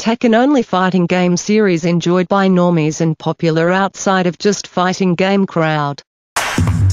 Tekken-only fighting game series enjoyed by normies and popular outside of just fighting game crowd.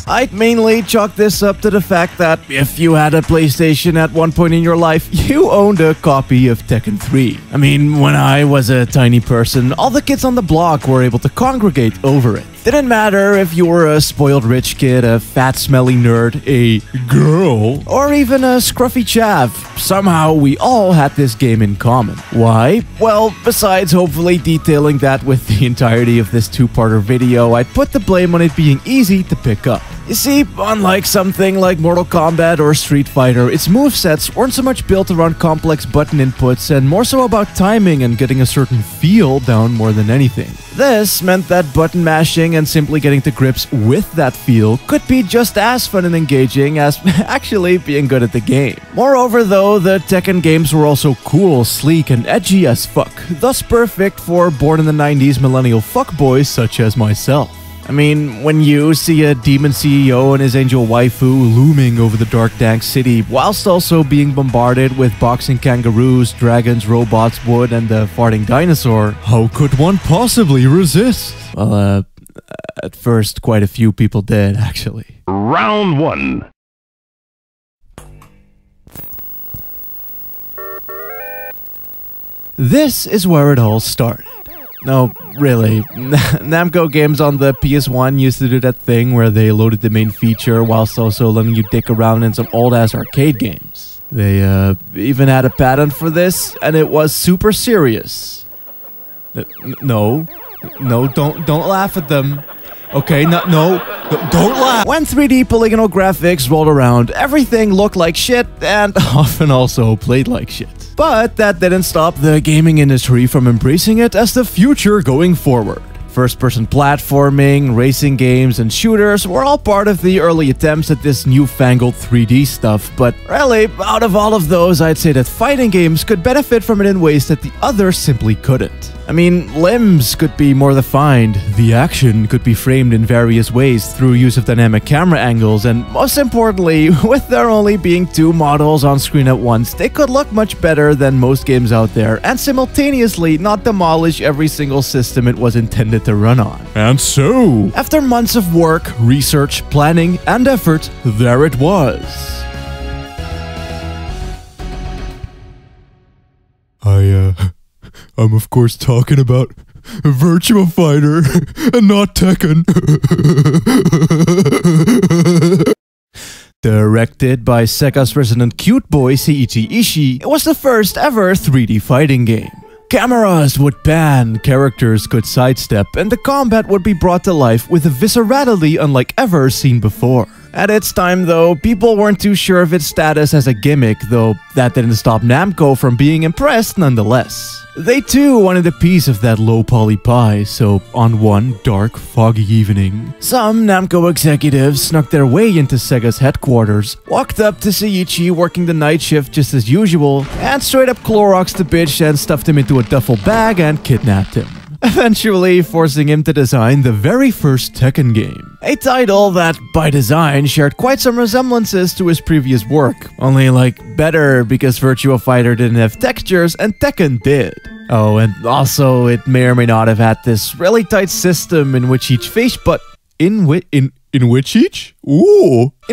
I'd mainly chalk this up to the fact that if you had a PlayStation at one point in your life, you owned a copy of Tekken 3. I mean, when I was a tiny person, all the kids on the block were able to congregate over it. Didn't matter if you were a spoiled rich kid, a fat smelly nerd, a girl, or even a scruffy chav. Somehow we all had this game in common. Why? Well, besides hopefully detailing that with the entirety of this two-parter video, I'd put the blame on it being easy to pick up. You see, unlike something like Mortal Kombat or Street Fighter, its movesets weren't so much built around complex button inputs and more so about timing and getting a certain feel down more than anything. This meant that button mashing and simply getting to grips with that feel could be just as fun and engaging as actually being good at the game. Moreover though, the Tekken games were also cool, sleek, and edgy as fuck, thus perfect for born in the 90s millennial fuckboys such as myself. I mean, when you see a demon CEO and his angel waifu looming over the dark dank city, whilst also being bombarded with boxing kangaroos, dragons, robots, wood, and a farting dinosaur, how could one possibly resist? Well, at first quite a few people did, actually. Round 1. This is where it all started. No, really. Namco games on the PS1 used to do that thing where they loaded the main feature whilst also letting you dick around in some old-ass arcade games. They even had a patent for this, and it was super serious. No, don't laugh at them. Okay, don't laugh! When 3D polygonal graphics rolled around, everything looked like shit and often also played like shit. But that didn't stop the gaming industry from embracing it as the future going forward. First-person platforming, racing games, and shooters were all part of the early attempts at this newfangled 3D stuff, but really, out of all of those, I'd say that fighting games could benefit from it in ways that the others simply couldn't. I mean, limbs could be more defined, the action could be framed in various ways through use of dynamic camera angles, and most importantly, with there only being 2 models on screen at once, they could look much better than most games out there, and simultaneously not demolish every single system it was intended to run on. And so, after months of work, research, planning, and effort, there it was. I'm of course talking about Virtua Fighter and not Tekken. Directed by Sega's resident cute boy Seiichi Ishii, it was the first ever 3D fighting game. Cameras would pan, characters could sidestep, and the combat would be brought to life with a viscerality unlike ever seen before. At its time though, people weren't too sure of its status as a gimmick, though that didn't stop Namco from being impressed nonetheless. They too wanted a piece of that low-poly pie, so on one dark, foggy evening, some Namco executives snuck their way into Sega's headquarters, walked up to Seiichi working the night shift just as usual, and straight up Cloroxed the bitch and stuffed him into a duffel bag and kidnapped him. Eventually forcing him to design the very first Tekken game. A title that, by design, shared quite some resemblances to his previous work, only like better because Virtua Fighter didn't have textures and Tekken did. Oh, and also it may or may not have had this really tight system in which each face in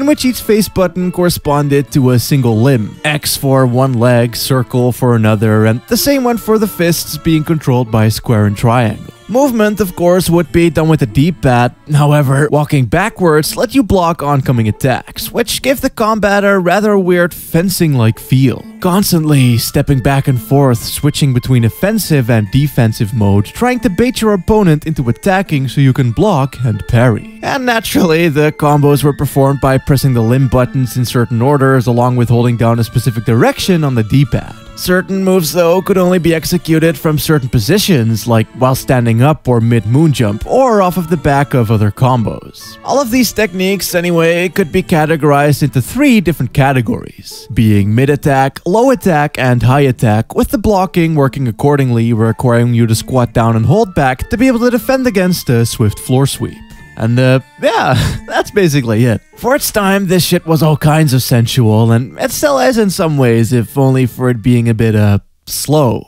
which each face button corresponded to a single limb. X for one leg, circle for another, and the same one for the fists being controlled by square and triangle. Movement, of course, would be done with a D-pad, however, walking backwards let you block oncoming attacks, which gave the combat a rather weird fencing-like feel. Constantly stepping back and forth, switching between offensive and defensive mode, trying to bait your opponent into attacking so you can block and parry. And naturally, the combos were performed by pressing the limb buttons in certain orders along with holding down a specific direction on the D-pad. Certain moves though could only be executed from certain positions, like while standing up or mid-moon jump, or off of the back of other combos. All of these techniques, anyway, could be categorized into 3 different categories, being mid-attack, low attack, and high attack, with the blocking working accordingly, requiring you to squat down and hold back to be able to defend against a swift floor sweep. And yeah, that's basically it. For its time, this shit was all kinds of sensual, and it still is in some ways, if only for it being a bit, slow.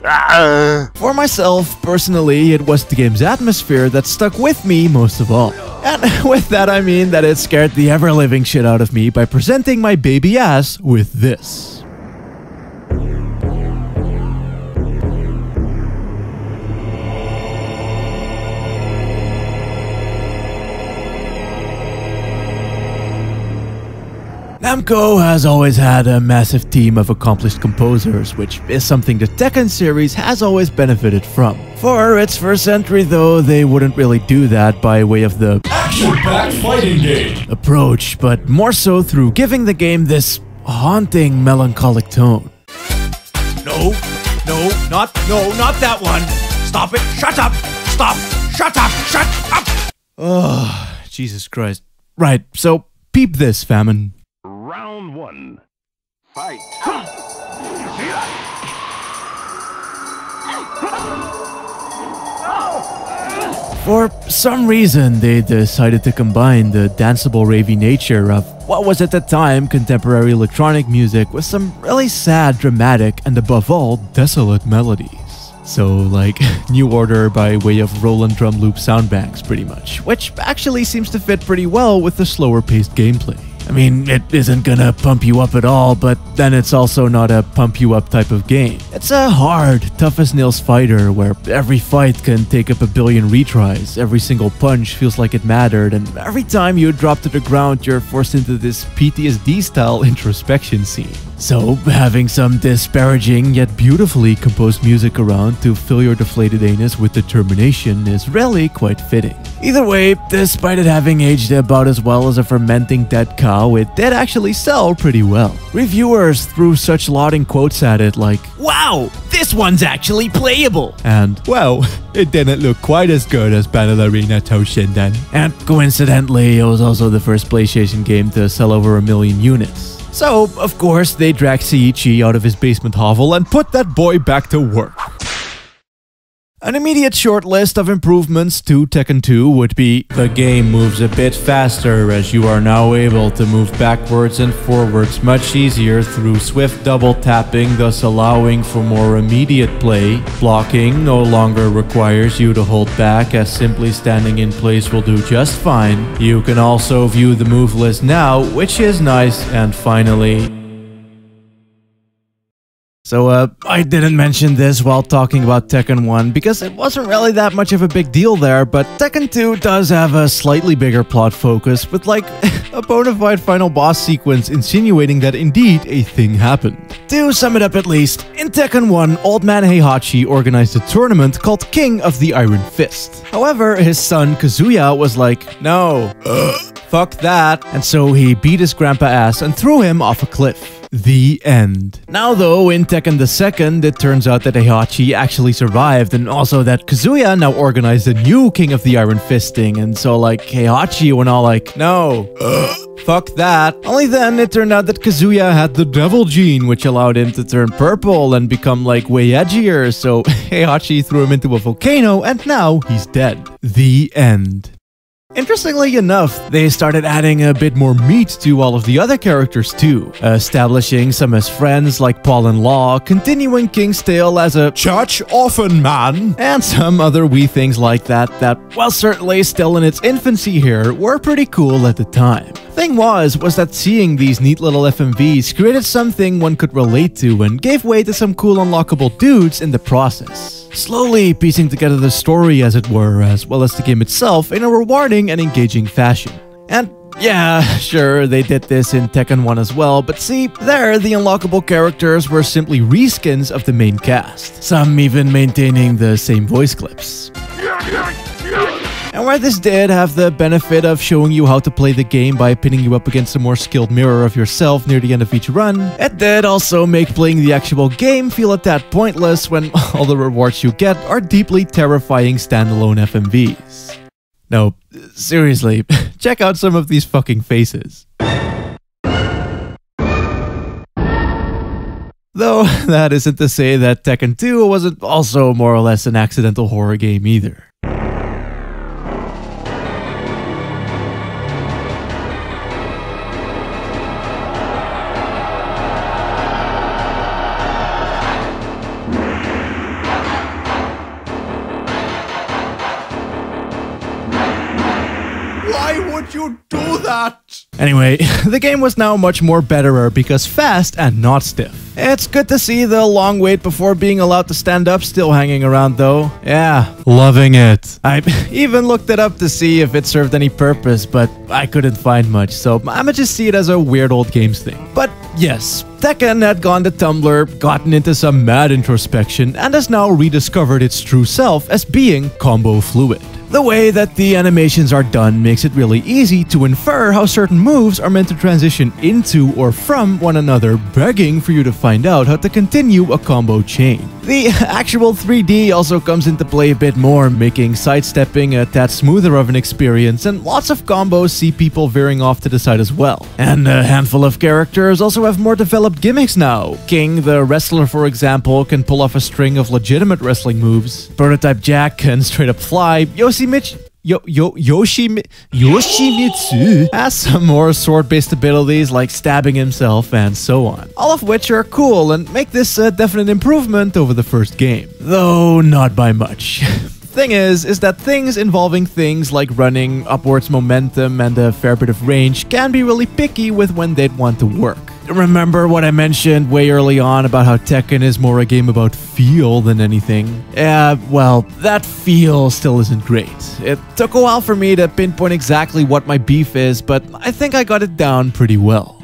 For myself, personally, it was the game's atmosphere that stuck with me most of all. And with that I mean that it scared the ever-living shit out of me by presenting my baby ass with this. Namco has always had a massive team of accomplished composers, which is something the Tekken series has always benefited from. For its first entry though, they wouldn't really do that by way of the action-packed fighting game approach, but more so through giving the game this haunting melancholic tone. No, not that one. Stop it, shut up, stop, shut up, shut up. Oh, Jesus Christ. Right, so peep this, famine. Round 1. Fight. For some reason, they decided to combine the danceable ravey nature of what was at the time contemporary electronic music with some really sad, dramatic, and above all, desolate melodies. So, like, New Order by way of Roland drum loop sound banks, pretty much, which actually seems to fit pretty well with the slower paced gameplay. I mean, it isn't gonna pump you up at all, but then it's also not a pump you up type of game. It's a hard, tough as nails fighter where every fight can take up a billion retries, every single punch feels like it mattered, and every time you drop to the ground you're forced into this PTSD style introspection scene. So, having some disparaging yet beautifully composed music around to fill your deflated anus with determination is really quite fitting. Either way, despite it having aged about as well as a fermenting dead cow, it did actually sell pretty well. Reviewers threw such lauding quotes at it like, Wow, this one's actually playable. and Well, it didn't look quite as good as Ballerina Toshinden. and coincidentally, it was also the first PlayStation game to sell over 1 million units. So, of course, they dragged Seiichi out of his basement hovel and put that boy back to work. An immediate short list of improvements to Tekken 2 would be: the game moves a bit faster as you are now able to move backwards and forwards much easier through swift double tapping, thus allowing for more immediate play. Blocking no longer requires you to hold back, as simply standing in place will do just fine. You can also view the move list now, which is nice. And finally, So, I didn't mention this while talking about Tekken 1 because it wasn't really that much of a big deal there, but Tekken 2 does have a slightly bigger plot focus with, like, a bona fide final boss sequence insinuating that indeed a thing happened. To sum it up at least, in Tekken 1, Old Man Heihachi organized a tournament called King of the Iron Fist. However, his son Kazuya was like, no, fuck that, and so he beat his grandpa ass and threw him off a cliff. The end. Now though, in Tekken the 2nd, it turns out that Heihachi actually survived, and also that Kazuya now organized a new King of the Iron Fisting, and so like Heihachi went all like, no, fuck that. Only then it turned out that Kazuya had the devil gene, which allowed him to turn purple and become like way edgier, so Heihachi threw him into a volcano and now he's dead. The end. Interestingly enough, they started adding a bit more meat to all of the other characters too, establishing some as friends like Paul and Law, continuing King's Tale as a Church orphan man. and some other wee things like that while certainly still in its infancy here, were pretty cool at the time. Thing was that seeing these neat little FMVs created something one could relate to and gave way to some cool unlockable dudes in the process. Slowly piecing together the story, as it were, as well as the game itself in a rewarding and engaging fashion. And yeah, sure, they did this in Tekken 1 as well, but see, there the unlockable characters were simply reskins of the main cast, some even maintaining the same voice clips. And where this did have the benefit of showing you how to play the game by pinning you up against a more skilled mirror of yourself near the end of each run, it did also make playing the actual game feel a tad pointless when all the rewards you get are deeply terrifying standalone FMVs. No, seriously, check out some of these fucking faces. Though, that isn't to say that Tekken 2 wasn't also more or less an accidental horror game either. Why would you do that? Anyway, the game was now much more betterer because fast and not stiff. It's good to see the long wait before being allowed to stand up still hanging around though. Yeah, loving it. I even looked it up to see if it served any purpose, but I couldn't find much, so I'ma just see it as a weird old games thing. But yes, Tekken had gone to Tumblr, gotten into some mad introspection, and has now rediscovered its true self as being combo fluid. The way that the animations are done makes it really easy to infer how certain moves are meant to transition into or from one another, begging for you to find out how to continue a combo chain. The actual 3D also comes into play a bit more, making sidestepping a tad smoother of an experience, and lots of combos see people veering off to the side as well. And a handful of characters also have more developed gimmicks now. King, the wrestler for example, can pull off a string of legitimate wrestling moves. Prototype Jack can straight up fly. Yoshimitsu has some more sword-based abilities like stabbing himself and so on. All of which are cool and make this a definite improvement over the first game. Though not by much. Thing is that things involving things like running, upwards momentum, and a fair bit of range can be really picky with when they'd want to work. Remember what I mentioned way early on about how Tekken is more a game about feel than anything? Yeah, well, that feel still isn't great. It took a while for me to pinpoint exactly what my beef is, but I think I got it down pretty well.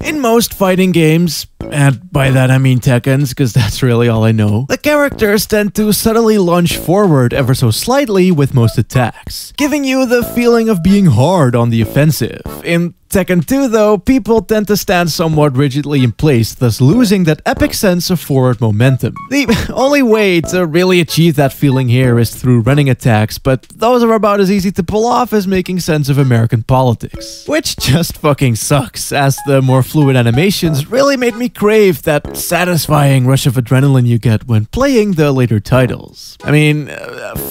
In most fighting games, and by that I mean Tekken's, because that's really all I know, the characters tend to subtly lunge forward ever so slightly with most attacks, giving you the feeling of being hard on the offensive. In Tekken 2 though, people tend to stand somewhat rigidly in place, thus losing that epic sense of forward momentum. The only way to really achieve that feeling here is through running attacks, but those are about as easy to pull off as making sense of American politics. Which just fucking sucks, as the more fluid animations really made me crave that satisfying rush of adrenaline you get when playing the later titles. I mean,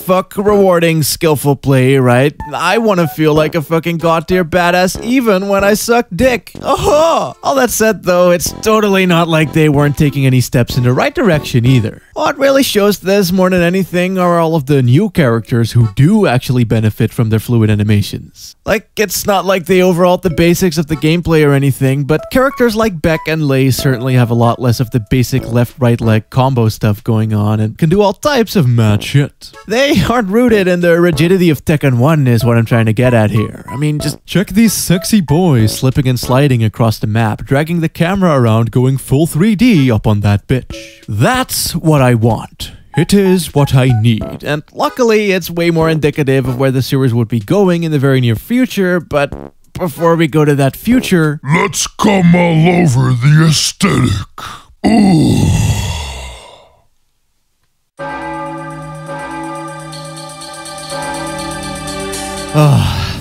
fuck rewarding skillful play, right? I want to feel like a fucking god-tier badass even when I suck dick. Oh! All that said though, it's totally not like they weren't taking any steps in the right direction either. What really shows this more than anything are all of the new characters who do actually benefit from their fluid animations. Like, it's not like they overhauled the basics of the gameplay or anything, but characters like Beck and Lei certainly have a lot less of the basic left-right leg combo stuff going on and can do all types of mad shit. They aren't rooted in the rigidity of Tekken 1 is what I'm trying to get at here. I mean, just check these sexy boys slipping and sliding across the map, dragging the camera around going full 3D up on that bitch. That's what I want. It is what I need, and luckily it's way more indicative of where the series would be going in the very near future, but before we go to that future, let's come all over the aesthetic. Ooh.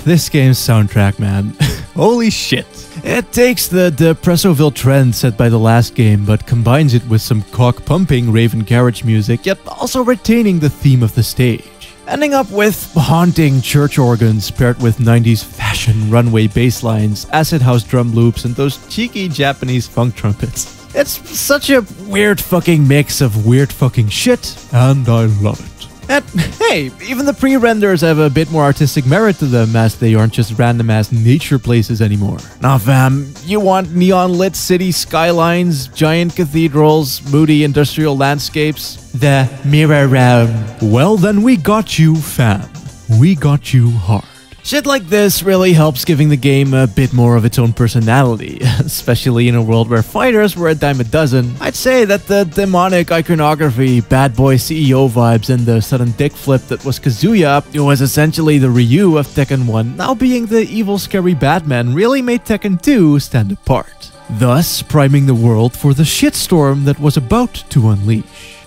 This game's soundtrack, man. Holy shit. It takes the Depressoville trend set by the last game, but combines it with some cock-pumping Raven garage music, yet also retaining the theme of the stage. Ending up with haunting church organs paired with 90s fashion runway bass lines, acid house drum loops, and those cheeky Japanese funk trumpets. It's such a weird fucking mix of weird fucking shit, and I love it. And hey, even the pre-renders have a bit more artistic merit to them, as they aren't just random-ass nature places anymore. Nah fam, you want neon-lit city skylines, giant cathedrals, moody industrial landscapes? The mirror realm. Well then we got you, fam. We got you hard. Shit like this really helps giving the game a bit more of its own personality, especially in a world where fighters were a dime a dozen. I'd say that the demonic iconography, bad boy CEO vibes, and the sudden dick flip that was Kazuya, who was essentially the Ryu of Tekken 1, now being the evil scary Batman, really made Tekken 2 stand apart, thus priming the world for the shitstorm that was about to unleash.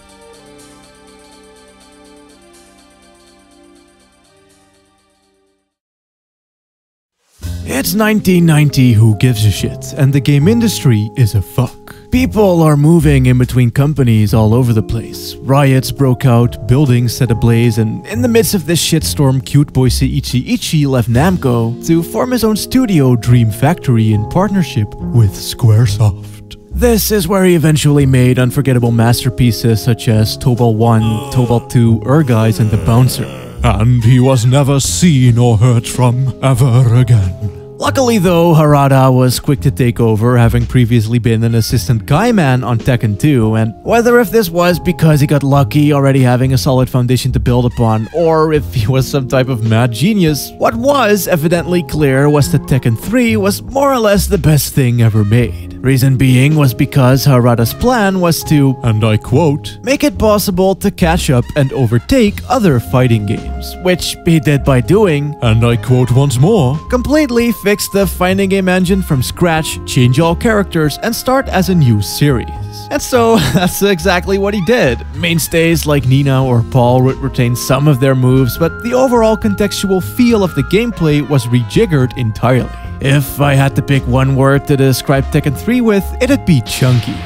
It's 1990, who gives a shit, and the game industry is a fuck. People are moving in between companies all over the place. Riots broke out, buildings set ablaze, and in the midst of this shitstorm, cute boy Seiichi left Namco to form his own studio, Dream Factory, in partnership with Squaresoft. This is where he eventually made unforgettable masterpieces such as Tobal 1, Tobal 2, Urguys, and The Bouncer. and he was never seen or heard from ever again. Luckily though, Harada was quick to take over, having previously been an assistant Gaiman on Tekken 2, and whether if this was because he got lucky already having a solid foundation to build upon, or if he was some type of mad genius, what was evidently clear was that Tekken 3 was more or less the best thing ever made. Reason being was because Harada's plan was to, and I quote, make it possible to catch up and overtake other fighting games, which he did by doing, and I quote once more, completely fix the fighting game engine from scratch, change all characters, and start as a new series. And so, that's exactly what he did. Mainstays like Nina or Paul would retain some of their moves, but the overall contextual feel of the gameplay was rejiggered entirely. If I had to pick one word to describe Tekken 3 with, it'd be chunky.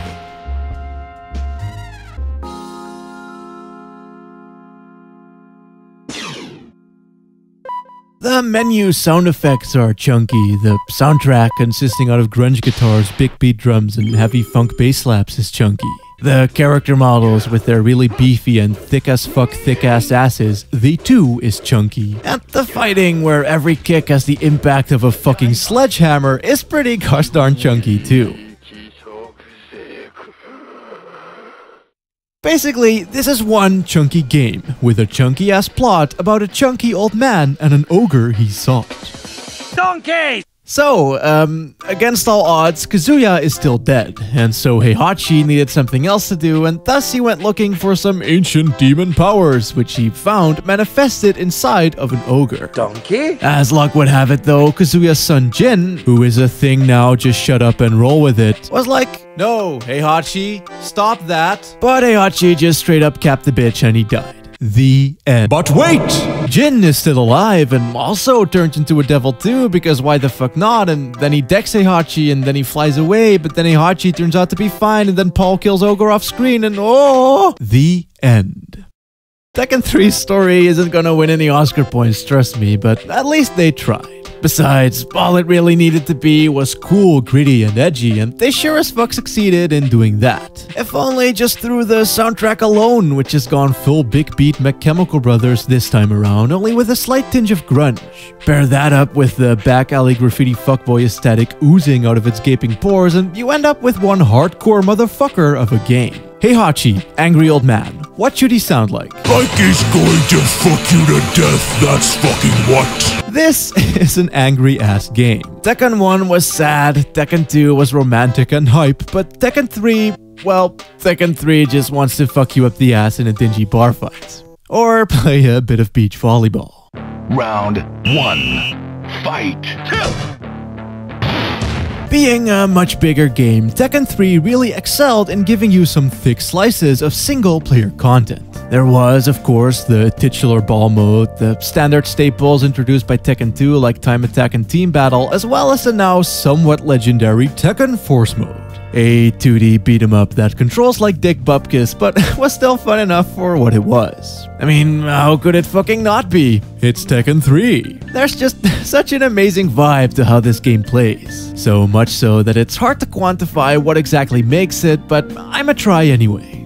The menu sound effects are chunky, the soundtrack consisting out of grunge guitars, big beat drums, and heavy funk bass slaps is chunky. The character models with their really beefy and thick as fuck thick ass asses, they too is chunky. And the fighting where every kick has the impact of a fucking sledgehammer is pretty gosh darn chunky too. Basically, this is one chunky game, with a chunky ass plot about a chunky old man and an ogre he sought. Donkey! So, against all odds, Kazuya is still dead, and so Heihachi needed something else to do, and thus he went looking for some ancient demon powers, which he found manifested inside of an ogre. Donkey? As luck would have it though, Kazuya's son Jin, who is a thing now, just shut up and roll with it, was like, no, Heihachi, stop that. But Heihachi just straight up capped the bitch and he died. The end. But wait! Jin is still alive and also turns into a devil too, because why the fuck not? And then he decks Heihachi and then he flies away, but then Heihachi turns out to be fine and then Paul kills Ogre off screen and oh! The end. Tekken 3's story isn't gonna win any Oscar points, trust me, but at least they tried. Besides, all it really needed to be was cool, gritty, and edgy, and they sure as fuck succeeded in doing that. If only just through the soundtrack alone, which has gone full big beat McChemical Brothers this time around, only with a slight tinge of grunge. Pair that up with the back alley graffiti fuckboy aesthetic oozing out of its gaping pores, and you end up with one hardcore motherfucker of a game. Heihachi, angry old man. What should he sound like? Like he's going to fuck you to death, that's fucking what? This is an angry-ass game. Tekken 1 was sad, Tekken 2 was romantic and hype, but Tekken 3, well, Tekken 3 just wants to fuck you up the ass in a dingy bar fight. Or play a bit of beach volleyball. Round 1. Fight! Being a much bigger game, Tekken 3 really excelled in giving you some thick slices of single-player content. There was, of course, the titular ball mode, the standard staples introduced by Tekken 2 like Time Attack and Team Battle, as well as the now somewhat legendary Tekken Force mode. A 2D beat-em-up that controls like Dick Bupkis, but was still fun enough for what it was. I mean, how could it fucking not be? It's Tekken 3. There's just such an amazing vibe to how this game plays. So much so that it's hard to quantify what exactly makes it, but I'ma try anyway.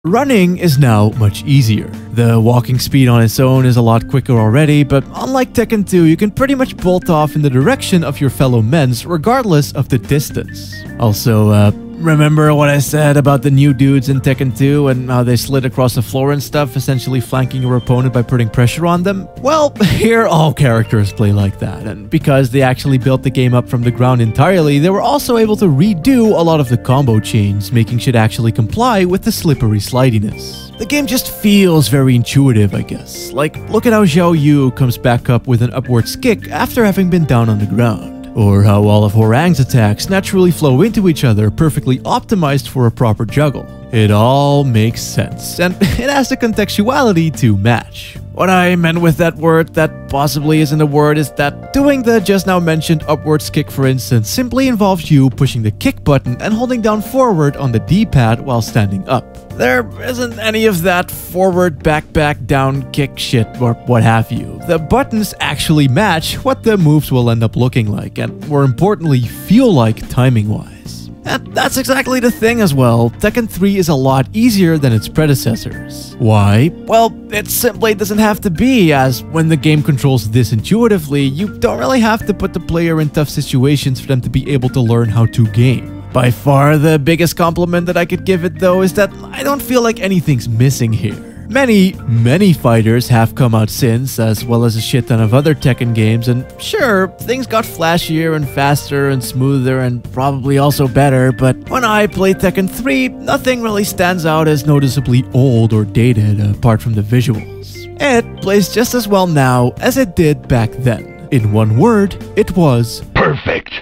Running is now much easier. The walking speed on its own is a lot quicker already, but unlike Tekken 2, you can pretty much bolt off in the direction of your fellow men's regardless of the distance. Also, remember what I said about the new dudes in Tekken 2 and how they slid across the floor and stuff, essentially flanking your opponent by putting pressure on them? Well, here all characters play like that, and because they actually built the game up from the ground entirely, they were also able to redo a lot of the combo chains, making shit actually comply with the slippery slidiness. The game just feels very intuitive, I guess. Like, look at how Xiao Yu comes back up with an upwards kick after having been down on the ground. Or how all of Horang's attacks naturally flow into each other, perfectly optimized for a proper juggle. It all makes sense, and it has the contextuality to match. What I meant with that word that possibly isn't a word is that doing the just now mentioned upwards kick, for instance, simply involves you pushing the kick button and holding down forward on the D-pad while standing up. There isn't any of that forward, back, down, kick shit or what have you. The buttons actually match what the moves will end up looking like and, more importantly, feel like timing-wise. And that's exactly the thing as well. Tekken 3 is a lot easier than its predecessors. Why? Well, it simply doesn't have to be, as when the game controls this intuitively, you don't really have to put the player in tough situations for them to be able to learn how to game. By far the biggest compliment that I could give it though is that I don't feel like anything's missing here. Many fighters have come out since, as well as a shit ton of other Tekken games, and sure, things got flashier and faster and smoother and probably also better, but when I play Tekken 3, nothing really stands out as noticeably old or dated apart from the visuals. It plays just as well now as it did back then. In one word, it was Perfect.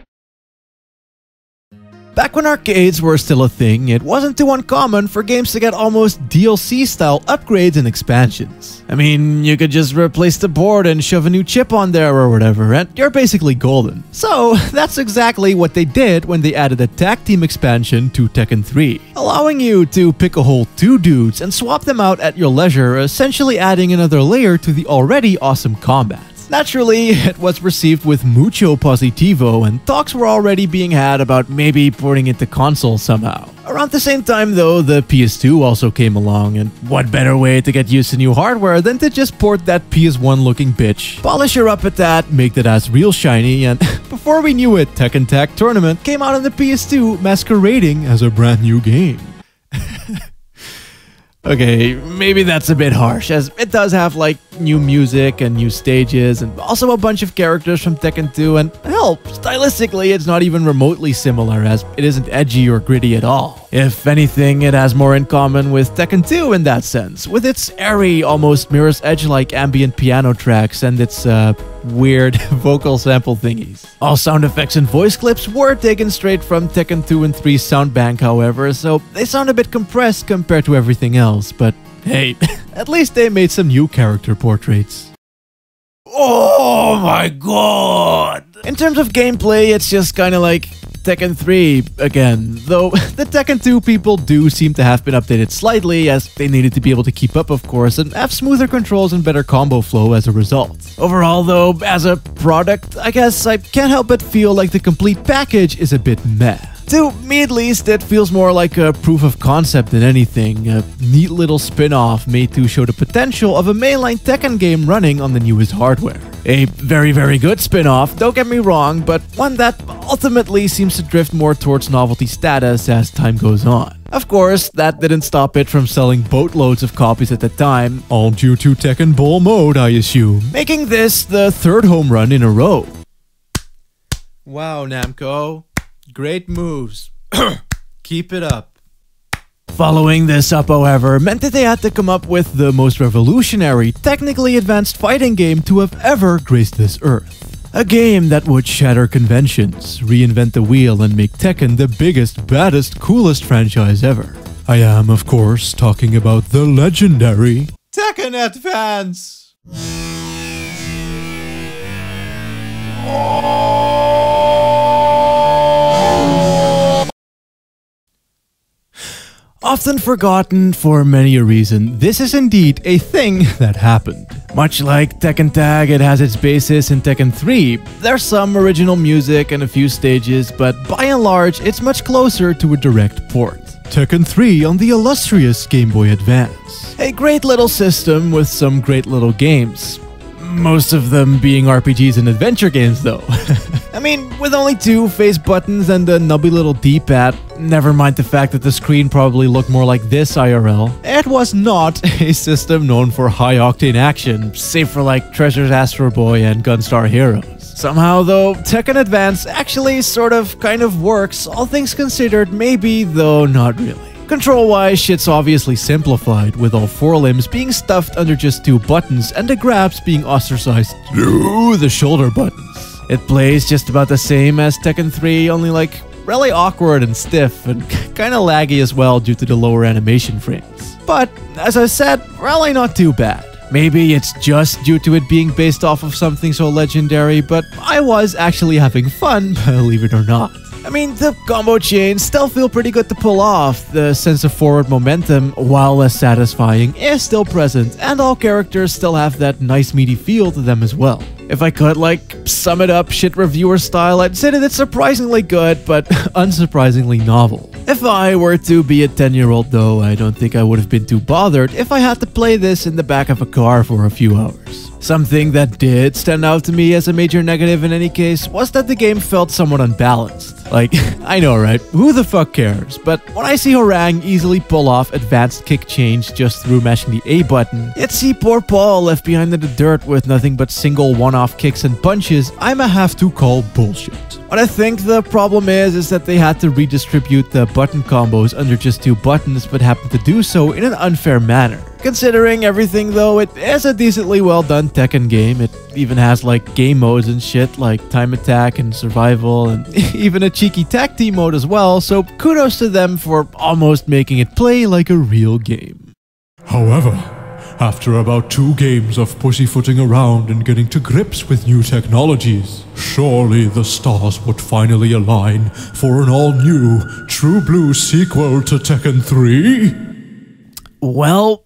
Back when arcades were still a thing, it wasn't too uncommon for games to get almost DLC-style upgrades and expansions. I mean, you could just replace the board and shove a new chip on there or whatever, and you're basically golden. So, that's exactly what they did when they added a tag team expansion to Tekken 3, allowing you to pick a whole 2 dudes and swap them out at your leisure, essentially adding another layer to the already awesome combat. Naturally, it was received with mucho positivo, and talks were already being had about maybe porting it to console somehow. Around the same time though, the PS2 also came along, and what better way to get used to new hardware than to just port that PS1 looking bitch, polish her up at that, make that ass real shiny, and before we knew it, Tekken Tag Tournament came out on the PS2 masquerading as a brand new game. Okay, maybe that's a bit harsh, as it does have like new music and new stages and also a bunch of characters from Tekken 2, and hell, stylistically it's not even remotely similar, as it isn't edgy or gritty at all. If anything, it has more in common with Tekken 2 in that sense, with its airy, almost Mirror's Edge-like ambient piano tracks and its weird vocal sample thingies. All sound effects and voice clips were taken straight from Tekken 2 and 3's sound bank, however, so they sound a bit compressed compared to everything else, but hey, at least they made some new character portraits. Oh my god! In terms of gameplay, it's just kinda like Tekken 3 again, though the Tekken 2 people do seem to have been updated slightly, as they needed to be able to keep up of course and have smoother controls and better combo flow as a result. Overall though, as a product, I guess I can't help but feel like the complete package is a bit meh. To me at least, it feels more like a proof of concept than anything, a neat little spin-off made to show the potential of a mainline Tekken game running on the newest hardware. A very good spin-off, don't get me wrong, but one that ultimately seems to drift more towards novelty status as time goes on. Of course, that didn't stop it from selling boatloads of copies at the time, all due to Tekken Ball mode, I assume, making this the 3rd home run in a row. Wow, Namco. Great moves. Keep it up. Following this up, however, meant that they had to come up with the most revolutionary, technically advanced fighting game to have ever graced this earth. A game that would shatter conventions, reinvent the wheel, and make Tekken the biggest, baddest, coolest franchise ever. I am, of course, talking about the legendary Tekken Advance! Often forgotten for many a reason, this is indeed a thing that happened. Much like Tekken Tag, it has its basis in Tekken 3. There's some original music and a few stages, but by and large, it's much closer to a direct port. Tekken 3 on the illustrious Game Boy Advance. A great little system with some great little games. Most of them being RPGs and adventure games though. I mean, with only 2 face buttons and a nubby little D-pad, never mind the fact that the screen probably looked more like this IRL, it was not a system known for high-octane action, save for like Treasure's Astro Boy and Gunstar Heroes. Somehow though, Tekken Advance actually kind of works, all things considered, maybe, though not really. Control-wise, shit's obviously simplified, with all 4 limbs being stuffed under just 2 buttons and the grabs being ostracized through the shoulder buttons. It plays just about the same as Tekken 3, only like really awkward and stiff and kinda laggy as well due to the lower animation frames. But, as I said, really not too bad. Maybe it's just due to it being based off of something so legendary, but I was actually having fun, believe it or not. I mean, the combo chains still feel pretty good to pull off, the sense of forward momentum, while less satisfying, is still present, and all characters still have that nice meaty feel to them as well. If I could, sum it up shit reviewer style, I'd say that it's surprisingly good, but unsurprisingly novel. If I were to be a 10-year-old though, I don't think I would have been too bothered if I had to play this in the back of a car for a few hours. Something that did stand out to me as a major negative in any case was that the game felt somewhat unbalanced. I know, right? Who the fuck cares? But when I see Orang easily pull off advanced kick change just through mashing the A button, yet see poor Paul left behind in the dirt with nothing but single one-off kicks and punches, I'ma have to call bullshit. What I think the problem is that they had to redistribute the button combos under just 2 buttons, but happened to do so in an unfair manner. Considering everything though, it is a decently well done Tekken game. It even has game modes and shit like time attack and survival, and even a cheeky tag team mode as well, so kudos to them for almost making it play like a real game. However, after about 2 games of pussyfooting around and getting to grips with new technologies, surely the stars would finally align for an all-new, true blue sequel to Tekken 3? Well,